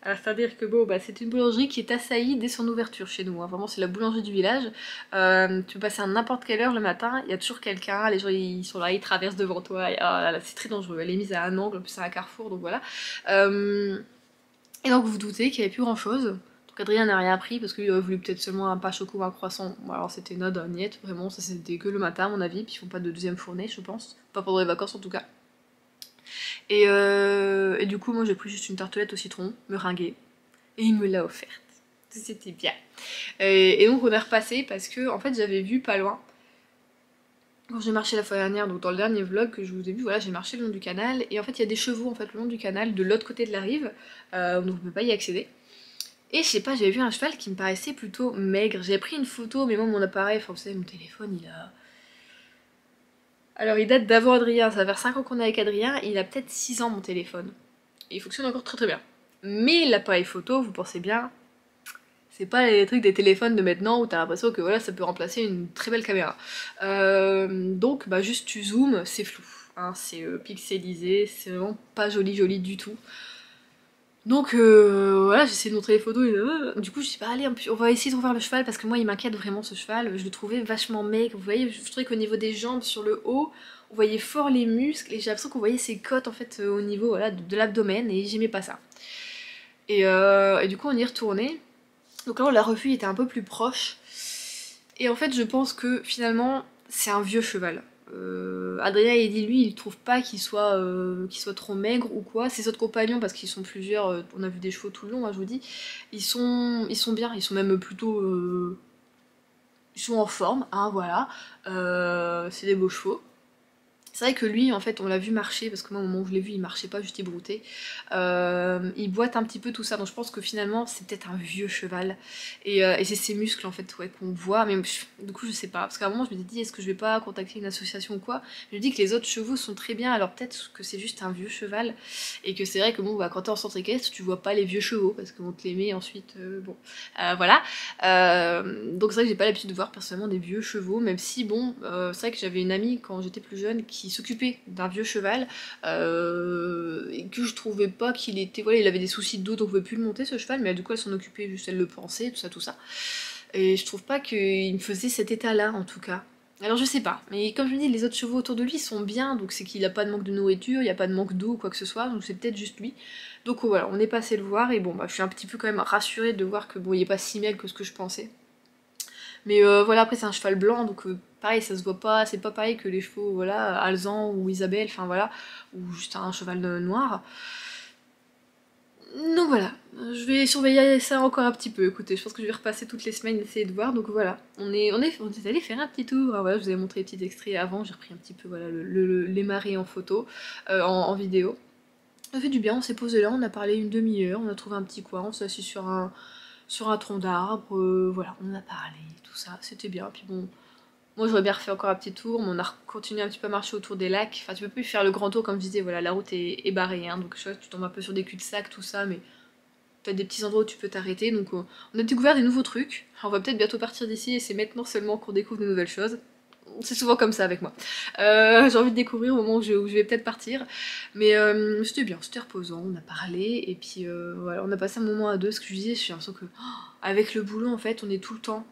Speaker 1: Alors, c'est-à-dire que bon, bah, c'est une boulangerie qui est assaillie dès son ouverture chez nous, hein. Vraiment c'est la boulangerie du village. Tu peux passer à n'importe quelle heure le matin, il y a toujours quelqu'un, les gens ils sont là, ils traversent devant toi, et, oh là là, c'est très dangereux, elle est mise à un angle, en plus c'est un carrefour, donc voilà. Et donc vous vous doutez qu'il n'y avait plus grand chose, donc Adrien n'a rien pris parce qu'il aurait voulu peut-être seulement un pain choco ou un croissant. Bon, alors c'était nada, niet, vraiment, ça c'était que le matin à mon avis, puis ils font pas de deuxième fournée je pense. Pas pendant les vacances en tout cas. Et du coup moi j'ai pris juste une tartelette au citron, meringuée, et il me l'a offerte. C'était bien. Et donc on est repassé parce que en fait j'avais vu pas loin, quand j'ai marché la fois dernière, donc dans le dernier vlog que je vous ai vu, voilà, j'ai marché le long du canal, et en fait il y a des chevaux en fait le long du canal, de l'autre côté de la rive, donc on peut pas y accéder. Et je sais pas, j'avais vu un cheval qui me paraissait plutôt maigre. J'avais pris une photo, mais moi mon appareil, enfin vous savez, mon téléphone il a... Alors il date d'avant Adrien, ça va faire 5 ans qu'on est avec Adrien, il a peut-être 6 ans mon téléphone. Et il fonctionne encore très très bien. Mais l'appareil photo, vous pensez bien, c'est pas les trucs des téléphones de maintenant où t'as l'impression que voilà ça peut remplacer une très belle caméra. Donc bah juste tu zoomes, c'est flou. Hein, c'est pixelisé, c'est vraiment pas joli joli du tout. Donc voilà, j'essaie de montrer les photos et du coup je dis bah allez on va essayer de revoir le cheval parce que moi il m'inquiète vraiment ce cheval, je le trouvais vachement maigre, vous voyez, je trouvais qu'au niveau des jambes sur le haut, on voyait fort les muscles et j'ai l'impression qu'on voyait ses côtes en fait au niveau voilà, de l'abdomen et j'aimais pas ça. Et du coup on y est retourné, donc là on l'a revu, il était un peu plus proche et en fait je pense que finalement c'est un vieux cheval. Adrien il dit lui il trouve pas qu'il soit trop maigre ou quoi. Ses autres compagnons, parce qu'ils sont plusieurs, on a vu des chevaux tout le long, hein, je vous dis, ils sont bien, ils sont même plutôt ils sont en forme, hein, voilà. C'est des beaux chevaux. C'est vrai que lui, en fait, on l'a vu marcher, parce que moi, au moment où je l'ai vu, il marchait pas, juste il broutait. Il boite un petit peu tout ça, donc je pense que finalement, c'est peut-être un vieux cheval. Et c'est ses muscles, en fait, ouais, qu'on voit, mais du coup, je sais pas. Parce qu'à un moment, je me suis dit, est-ce que je vais pas contacter une association ou quoi? Je me dis que les autres chevaux sont très bien, alors peut-être que c'est juste un vieux cheval. Et que c'est vrai que bon, bah, quand t'es en centre équestre, tu vois pas les vieux chevaux, parce qu'on te les met ensuite, bon. Voilà. Donc c'est vrai que j'ai pas l'habitude de voir personnellement des vieux chevaux, même si bon, c'est vrai que j'avais une amie quand j'étais plus jeune qui s'occupait d'un vieux cheval et que je trouvais pas qu'il était, voilà, il avait des soucis de dos donc on pouvait plus le monter ce cheval, mais du coup elle s'en occupait, juste elle le pensait, tout ça tout ça. Et je trouve pas qu'il me faisait cet état-là en tout cas. Alors je sais pas, mais comme je me dis, les autres chevaux autour de lui sont bien, donc c'est qu'il a pas de manque de nourriture, il y a pas de manque d'eau ou quoi que ce soit, donc c'est peut-être juste lui. Donc voilà, on est passé le voir et bon bah je suis un petit peu quand même rassurée de voir que bon il est pas si maigre que ce que je pensais. Mais voilà, après c'est un cheval blanc, donc pareil, ça se voit pas, c'est pas pareil que les chevaux, voilà, Alzan ou Isabelle, enfin voilà, ou juste un cheval noir. Donc voilà, je vais surveiller ça encore un petit peu, écoutez, je pense que je vais repasser toutes les semaines, essayer de voir, donc voilà. On est allé faire un petit tour, alors voilà, je vous avais montré les petits extraits avant, j'ai repris un petit peu voilà, les marées en photo, en vidéo. Ça fait du bien, on s'est posé là, on a parlé une demi-heure, on a trouvé un petit coin, on s'est assis sur un tronc d'arbre, voilà, on a parlé, tout ça, c'était bien. Puis bon, moi j'aurais bien refait encore un petit tour, mais on a continué un petit peu à marcher autour des lacs. Enfin, tu peux plus faire le grand tour comme je disais, voilà, la route est barrée, hein, donc je sais, tu tombes un peu sur des cul-de-sac, tout ça, mais t'as des petits endroits où tu peux t'arrêter, donc on a découvert des nouveaux trucs. On va peut-être bientôt partir d'ici et c'est maintenant seulement qu'on découvre de nouvelles choses. C'est souvent comme ça avec moi. J'ai envie de découvrir au moment où je vais peut-être partir. Mais c'était bien, c'était reposant, on a parlé, et puis voilà, on a passé un moment à deux, ce que je disais, j'ai l'impression que avec le boulot en fait, on est tout le temps.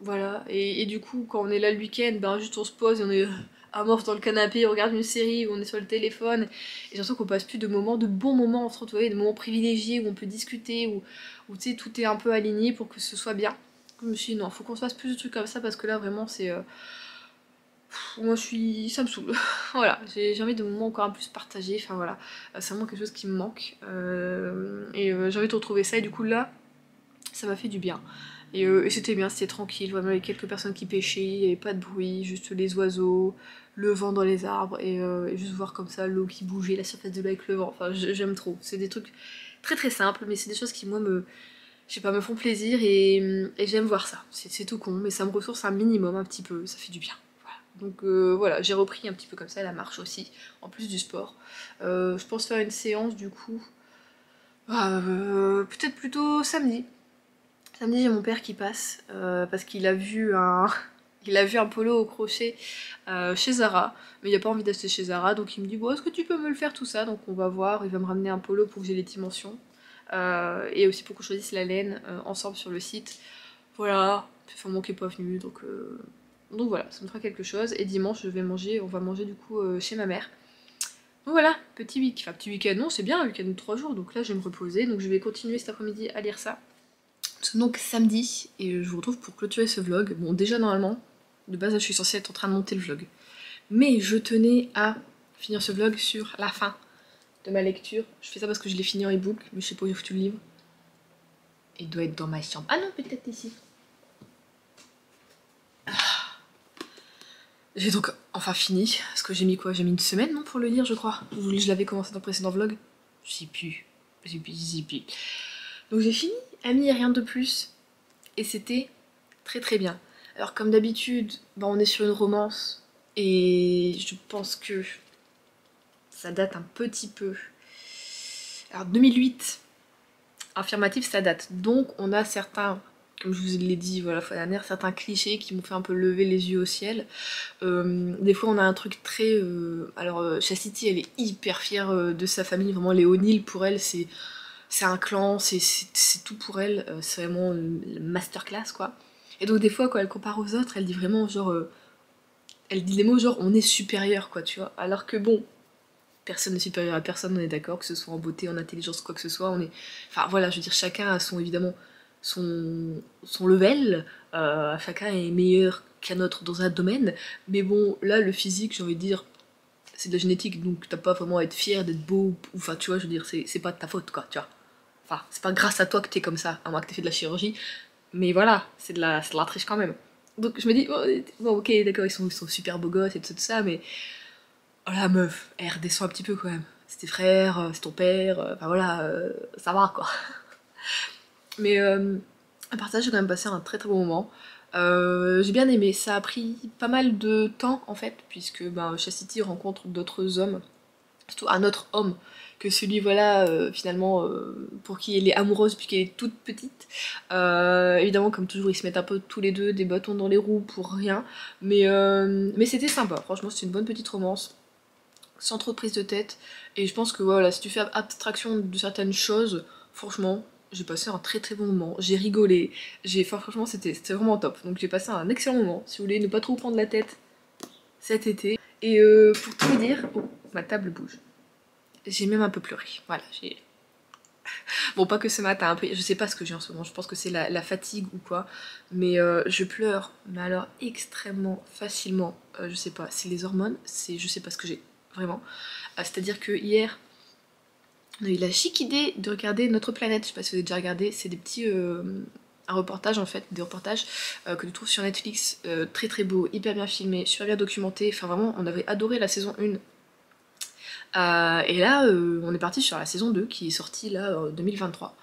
Speaker 1: Voilà, et du coup, quand on est là le week-end, ben juste on se pose et on est amorphe dans le canapé, on regarde une série, ou on est sur le téléphone, et j'ai l'impression qu'on passe plus de moments, de bons moments entre toi, de moments privilégiés où on peut discuter, où tu sais, tout est un peu aligné pour que ce soit bien. Je me suis dit non, faut qu'on se fasse plus de trucs comme ça parce que là vraiment c'est. Moi je suis. Ça me saoule. Voilà, j'ai envie de moments encore un plus partagés, enfin voilà. C'est vraiment quelque chose qui me manque. J'ai envie de retrouver ça et du coup là, ça m'a fait du bien. Et c'était bien, c'était tranquille, vraiment, il y avait quelques personnes qui pêchaient, il n'y avait pas de bruit, juste les oiseaux, le vent dans les arbres, et juste voir comme ça l'eau qui bougeait, la surface de l'eau avec le vent, enfin j'aime trop. C'est des trucs très très simples, mais c'est des choses qui moi je sais pas, me font plaisir et j'aime voir ça. C'est tout con, mais ça me ressource un minimum, un petit peu, ça fait du bien. Voilà. Donc voilà, j'ai repris un petit peu comme ça la marche aussi, en plus du sport. Je pense faire une séance du coup, peut-être plutôt samedi. Samedi, j'ai mon père qui passe parce qu'il a vu un. Il a vu un polo au crochet chez Zara, mais il a pas envie d'acheter chez Zara, donc il me dit bon, est-ce que tu peux me le faire tout ça? Donc on va voir, il va me ramener un polo pour que j'ai les dimensions et aussi pour qu'on choisisse la laine ensemble sur le site. Voilà, ça fait un moment qu'il est pas venu, donc voilà, ça me fera quelque chose. Et dimanche, on va manger du coup chez ma mère. Donc voilà, petit week-end, non c'est bien, un week-end de 3 jours, donc là je vais me reposer, donc je vais continuer cet après-midi à lire ça. Donc samedi, et je vous retrouve pour clôturer ce vlog. Bon déjà normalement, de base je suis censée être en train de monter le vlog. Mais je tenais à finir ce vlog sur la fin de ma lecture. Je fais ça parce que je l'ai fini en ebook, mais je sais pas où j'ai foutu le livre. Il doit être dans ma chambre. Ah non, peut-être ici. J'ai donc enfin fini, parce que j'ai mis quoi? J'ai mis une semaine non pour le lire je crois. Je l'avais commencé dans le précédent vlog. Je sais plus. Donc j'ai fini, Ami et rien de plus. Et c'était très très bien. Alors comme d'habitude, bah, on est sur une romance. Et je pense que ça date un petit peu. Alors 2008, affirmatif ça date. Donc on a certains, comme je vous l'ai dit voilà, la fois dernière, certains clichés qui m'ont fait un peu lever les yeux au ciel. Des fois on a un truc très... alors Chastity elle est hyper fière de sa famille, vraiment les O'Neill pour elle c'est un clan, c'est tout pour elle, c'est vraiment une masterclass quoi. Et donc des fois quand elle compare aux autres, elle dit vraiment genre... elle dit des mots genre on est supérieur quoi tu vois. Alors que bon, personne n'est supérieur à personne, on est d'accord, que ce soit en beauté, en intelligence, quoi que ce soit, on est... Enfin voilà, je veux dire, chacun a son, évidemment, son level, chacun est meilleur qu'un autre dans un domaine, mais bon, là, le physique, j'ai envie de dire, c'est de la génétique, donc t'as pas vraiment à être fier d'être beau, ou enfin, tu vois, je veux dire, c'est pas de ta faute, quoi, tu vois. Enfin, c'est pas grâce à toi que t'es comme ça, à moins que t'aies fait de la chirurgie, mais voilà, c'est de la triche quand même. Donc je me dis, oh, bon, ok, d'accord, ils sont super beaux gosses et tout ça, mais... Oh la meuf, elle redescend un petit peu quand même. C'est tes frères, c'est ton père, enfin voilà, ça va quoi. Mais à part ça, j'ai quand même passé un très très bon moment. J'ai bien aimé, ça a pris pas mal de temps en fait, puisque ben, Chastity rencontre d'autres hommes, surtout un autre homme que celui voilà finalement pour qui elle est amoureuse depuis qu'elle est toute petite. Évidemment comme toujours ils se mettent un peu tous les deux des bâtons dans les roues pour rien, mais c'était sympa, franchement c'est une bonne petite romance sans trop de prise de tête. Et je pense que voilà, si tu fais abstraction de certaines choses, franchement, j'ai passé un très très bon moment. J'ai rigolé, enfin, franchement, c'était vraiment top. Donc j'ai passé un excellent moment. Si vous voulez ne pas trop prendre la tête cet été. Et pour tout vous dire, oh, ma table bouge. J'ai même un peu pleuré. Voilà, j'ai. Bon, pas que ce matin, un peu, je sais pas ce que j'ai en ce moment, je pense que c'est la fatigue ou quoi, mais je pleure, mais alors extrêmement facilement, je sais pas, c'est les hormones, je sais pas ce que j'ai, vraiment. C'est-à-dire que hier, on a eu la chic idée de regarder Notre Planète, je sais pas si vous avez déjà regardé, c'est des petits... un reportage en fait, des reportages que tu trouves sur Netflix, très très beau, hyper bien filmé, super bien documenté, enfin vraiment on avait adoré la saison 1. Et là on est parti sur la saison 2 qui est sortie là en 2023.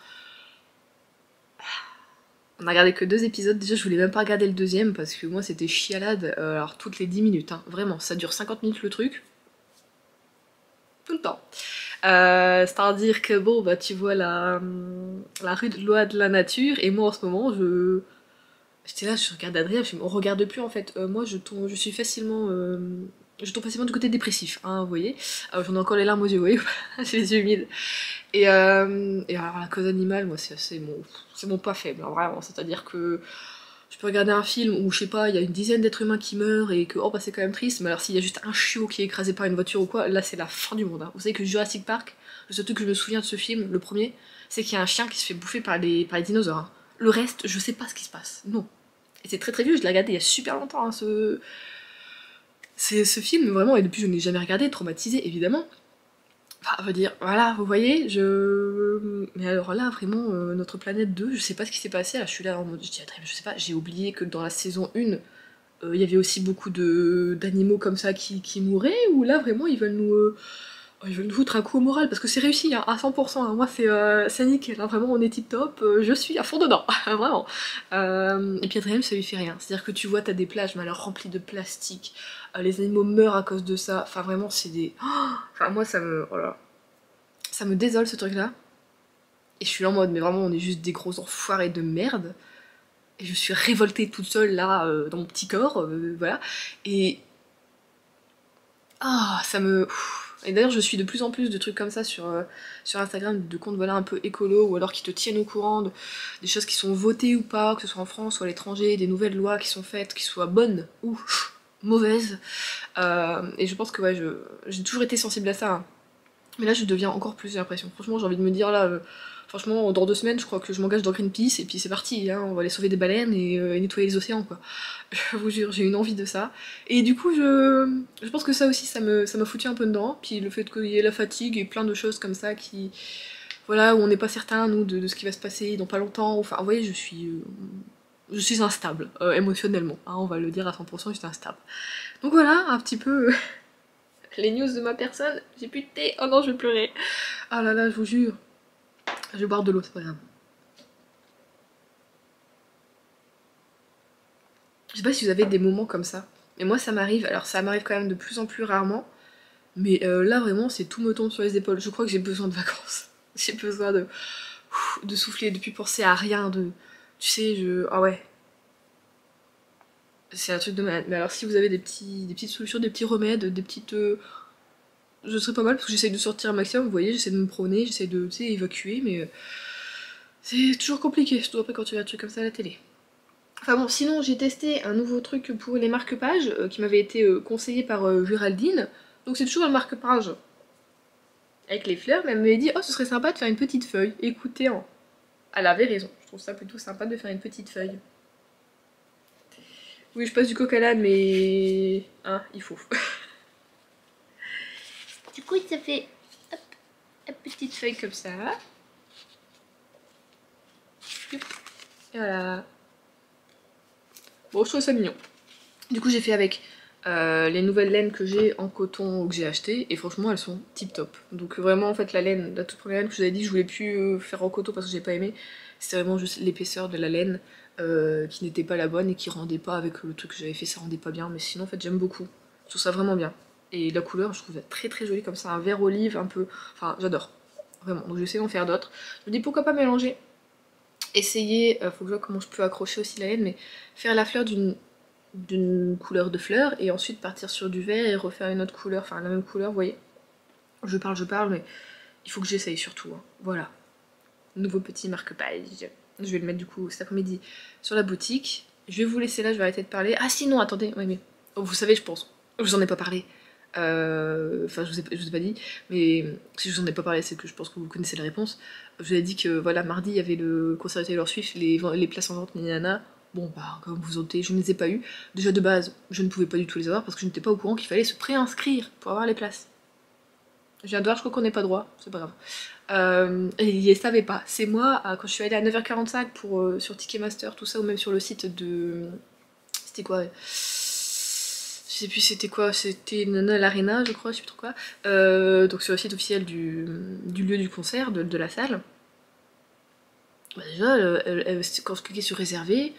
Speaker 1: On a regardé que 2 épisodes, déjà je voulais même pas regarder le deuxième parce que moi c'était chialade, alors toutes les 10 minutes, hein, vraiment, ça dure 50 minutes le truc, tout le temps. C'est-à-dire que bon bah tu vois la rude loi de la nature et moi en ce moment j'étais là, je regarde Adrien, on regarde plus en fait. Moi je suis facilement je tombe facilement du côté dépressif, hein, vous voyez. J'en ai encore les larmes aux yeux, vous voyez, j'ai les yeux humides. Et alors la cause animale, moi c'est mon pas faible, hein, vraiment. C'est-à-dire que je peux regarder un film où je sais pas, il y a une dizaine d'êtres humains qui meurent et que oh bah c'est quand même triste, mais alors s'il y a juste un chiot qui est écrasé par une voiture ou quoi, là c'est la fin du monde. Hein. Vous savez que Jurassic Park, le seul truc que je me souviens de ce film, le premier, c'est qu'il y a un chien qui se fait bouffer par les dinosaures. Hein. Le reste, je sais pas ce qui se passe. Non. Et c'est très très vieux, je l'ai regardé il y a super longtemps, hein, ce film, vraiment, et depuis je n'ai jamais regardé, traumatisé évidemment. Enfin, veut dire, voilà, vous voyez, mais alors là, vraiment, Notre Planète 2, je sais pas ce qui s'est passé, là, je suis là en mode, je dis, je sais pas, j'ai oublié que dans la saison 1, il y avait aussi beaucoup d'animaux comme ça qui mouraient, ou là, vraiment, ils veulent nous foutre un coup au moral, parce que c'est réussi, hein, à 100%, hein, moi c'est nickel, hein, vraiment on est tip top, je suis à fond dedans, vraiment. Et puis Adrien, ça lui fait rien, c'est-à-dire que tu vois, t'as des plages, mais alors remplies de plastique, les animaux meurent à cause de ça, enfin vraiment c'est des... Enfin moi ça me... Oh là. Ça me désole ce truc-là. Et je suis là en mode, mais vraiment on est juste des gros enfoirés de merde. Et je suis révoltée toute seule là, dans mon petit corps, voilà. Et... Ah, ça me... Et d'ailleurs je suis de plus en plus de trucs comme ça sur Instagram, de comptes voilà un peu écolo, ou alors qui te tiennent au courant des choses qui sont votées ou pas, que ce soit en France ou à l'étranger, des nouvelles lois qui sont faites, qui soient bonnes ou mauvaises. Et je pense que ouais, j'ai toujours été sensible à ça. Hein. Mais là je deviens encore plus, j'ai l'impression. Franchement j'ai envie de me dire là, Franchement, dans 2 semaines, je crois que je m'engage dans Greenpeace et puis c'est parti, hein, on va aller sauver des baleines et nettoyer les océans, quoi. Je vous jure, j'ai une envie de ça. Et du coup, je pense que ça aussi, ça m'a foutu un peu dedans. Puis le fait qu'il y ait la fatigue et plein de choses comme ça qui... Voilà, où on n'est pas certain, nous, de ce qui va se passer dans pas longtemps. Enfin, vous voyez, je suis instable, émotionnellement. Hein, on va le dire à 100%, je suis instable. Donc voilà, un petit peu les news de ma personne. J'ai plus de thé, oh non, je vais pleurer. Ah là là, je vous jure. Je vais boire de l'eau, c'est pas grave. Je sais pas si vous avez des moments comme ça, mais moi ça m'arrive, alors ça m'arrive quand même de plus en plus rarement, mais là vraiment c'est tout me tombe sur les épaules. Je crois que j'ai besoin de vacances. J'ai besoin de souffler, de plus penser à rien, de... Tu sais, Ah ouais. C'est un truc de malade. Mais alors si vous avez des petites solutions, des petits remèdes, des petites... Je serais pas mal parce que j'essaye de sortir un maximum, vous voyez, j'essaie de me promener, j'essaie de, tu sais, évacuer, mais... C'est toujours compliqué, surtout après quand tu vois un truc comme ça à la télé. Enfin bon, sinon j'ai testé un nouveau truc pour les marque-pages qui m'avait été conseillé par Géraldine. Donc c'est toujours le marque-page avec les fleurs, mais elle m'avait dit oh ce serait sympa de faire une petite feuille. Écoutez, hein, elle avait raison, je trouve ça plutôt sympa de faire une petite feuille. Oui je passe du coq à l'âne mais... Hein, il faut. Du coup ça fait hop, une petite feuille comme ça. Et voilà. Bon je trouve ça mignon. Du coup j'ai fait avec les nouvelles laines que j'ai en coton que j'ai acheté et franchement elles sont tip top. Donc vraiment en fait la laine, la toute première laine que je vous avais dit que je voulais plus faire en coton parce que j'ai pas aimé, c'était vraiment juste l'épaisseur de la laine qui n'était pas la bonne et qui rendait pas avec le truc que j'avais fait, ça rendait pas bien, mais sinon en fait j'aime beaucoup, je trouve ça vraiment bien. Et la couleur je trouve ça très très jolie comme ça, un vert olive un peu, enfin j'adore, vraiment, donc j'essaie d'en faire d'autres. Je me dis pourquoi pas mélanger, essayer, faut que je vois comment je peux accrocher aussi la laine, mais faire la fleur d'une couleur de fleur et ensuite partir sur du vert et refaire une autre couleur, enfin la même couleur, vous voyez. Je parle, mais il faut que j'essaye surtout. Hein. Voilà. Nouveau petit marque-page. Je vais le mettre du coup cet après-midi sur la boutique. Je vais vous laisser là, je vais arrêter de parler. Ah sinon, attendez, oui mais... Oh, vous savez, je pense. Je vous en ai pas parlé. Enfin, je vous ai pas dit, mais si je vous en ai pas parlé, c'est que je pense que vous connaissez la réponse. Je vous ai dit que voilà, mardi il y avait le concert de Taylor Swift, les places en vente, nana. Bon, bah, comme vous notez, je ne les ai pas eues. Déjà de base, je ne pouvais pas du tout les avoir parce que je n'étais pas au courant qu'il fallait se préinscrire pour avoir les places. Je viens de voir, je crois qu'on n'est pas droit, c'est pas grave. Et ils ne savaient pas. C'est moi, quand je suis allée à 9h45 sur Ticketmaster, tout ça, ou même sur le site de... C'était quoi je sais plus c'était quoi, c'était Nana l'Arena, je crois, je sais plus trop quoi. Donc sur le site officiel du lieu du concert, de la salle. Bah déjà, quand je cliquais sur réserver,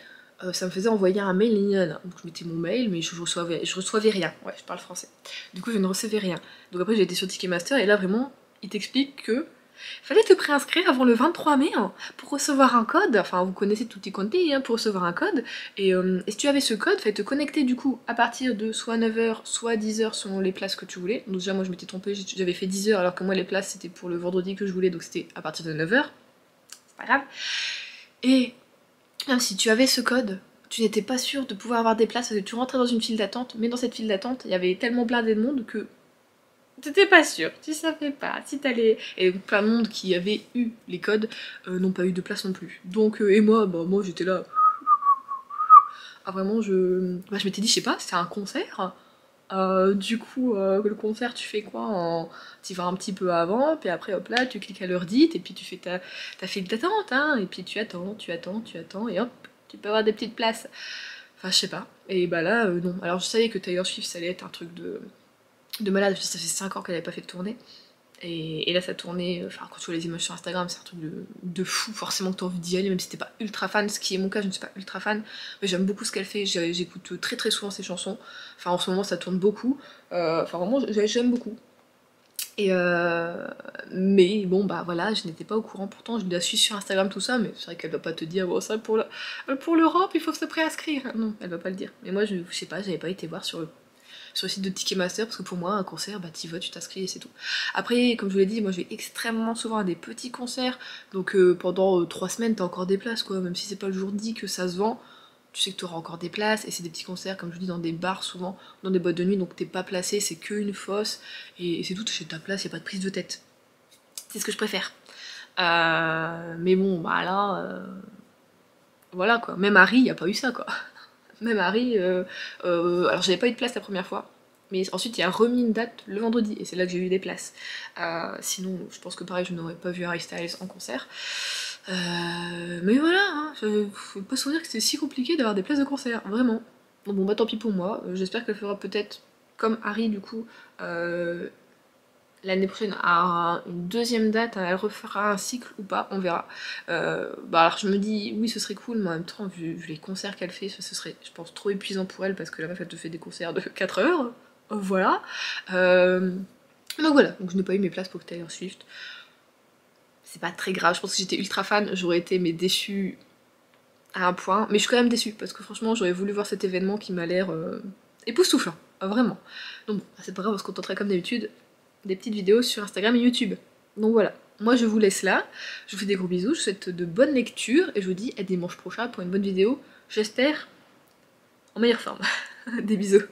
Speaker 1: ça me faisait envoyer un mail Nana. Donc je mettais mon mail, mais je reçoivais rien. Ouais, je parle français. Du coup, je ne recevais rien. Donc après, j'ai été sur Ticketmaster et là, vraiment, il t'explique que fallait te préinscrire avant le 23 mai hein, pour recevoir un code. Enfin, vous connaissez Tutti Quanti hein, pour recevoir un code. Et si tu avais ce code, fallait te connecter du coup à partir de soit 9h, soit 10h selon les places que tu voulais. Donc déjà, moi je m'étais trompée, j'avais fait 10h alors que moi les places c'était pour le vendredi que je voulais, donc c'était à partir de 9h. C'est pas grave. Et même si tu avais ce code, tu n'étais pas sûr de pouvoir avoir des places parce que tu rentrais dans une file d'attente, mais dans cette file d'attente, il y avait tellement blindé de monde que t'étais pas sûr, tu savais pas si t'allais. Et plein de monde qui avait eu les codes n'ont pas eu de place non plus. Donc, et moi, bah, moi j'étais là. Ah, vraiment, je m'étais dit, je sais pas, c'est un concert. Du coup, le concert, tu fais quoi Tu vas un petit peu avant, puis après, hop là, tu cliques à l'heure dite, et puis tu fais ta file d'attente, hein, et puis tu attends, et hop, tu peux avoir des petites places. Enfin, je sais pas. Et bah là, non. Alors, je savais que Taylor Swift, ça allait être un truc de malade, ça fait 5 ans qu'elle avait pas fait de tournée. Et là, ça tournait, enfin, quand tu vois les images sur Instagram, c'est un truc de fou, forcément que t'as envie d'y aller, même si t'es pas ultra fan, ce qui est mon cas, je ne suis pas ultra fan, mais j'aime beaucoup ce qu'elle fait, j'écoute très très souvent ses chansons, enfin, en ce moment, ça tourne beaucoup, enfin, vraiment, j'aime beaucoup. Et mais bon, bah voilà, je n'étais pas au courant, pourtant, je la suis sur Instagram, tout ça, mais c'est vrai qu'elle va pas te dire, bon, ça, pour l'Europe, il faut se préinscrire. Non, elle va pas le dire. Mais moi, je sais pas, j'avais pas été voir sur le site de Ticketmaster parce que pour moi un concert bah t'y vas, tu t'inscris et c'est tout. Après comme je vous l'ai dit, moi je vais extrêmement souvent à des petits concerts donc pendant 3 semaines t'as encore des places quoi, même si c'est pas le jour dit que ça se vend, tu sais que t'auras encore des places et c'est des petits concerts comme je vous dis dans des bars souvent, dans des boîtes de nuit donc t'es pas placé, c'est que une fosse et c'est tout, t'achètes ta place, y a pas de prise de tête. C'est ce que je préfère. Mais bon, bah là, voilà quoi. Même Harry, il n'y a pas eu ça quoi. Même Harry, alors j'avais pas eu de place la première fois, mais ensuite il a remis une date le vendredi, et c'est là que j'ai eu des places. Sinon, je pense que pareil, je n'aurais pas vu Harry Styles en concert. Mais voilà, hein, je faut pas se dire que c'était si compliqué d'avoir des places de concert, vraiment. Bon bah tant pis pour moi, j'espère qu'elle fera peut-être comme Harry du coup, l'année prochaine à une deuxième date, elle refera un cycle ou pas, on verra. Bah alors je me dis oui ce serait cool, mais en même temps vu les concerts qu'elle fait, ce serait je pense trop épuisant pour elle parce que la meuf elle te fait des concerts de 4 heures, voilà. Donc voilà, donc je n'ai pas eu mes places pour Taylor Swift. C'est pas très grave, je pense que j'étais ultra fan, j'aurais été mais déçue à un point, mais je suis quand même déçue parce que franchement j'aurais voulu voir cet événement qui m'a l'air époustouflant, vraiment. Donc bon, c'est pas grave, on se contenterait comme d'habitude des petites vidéos sur Instagram et YouTube. Donc voilà, moi je vous laisse là, je vous fais des gros bisous, je vous souhaite de bonnes lectures et je vous dis à dimanche prochain pour une bonne vidéo, j'espère en meilleure forme. Des bisous.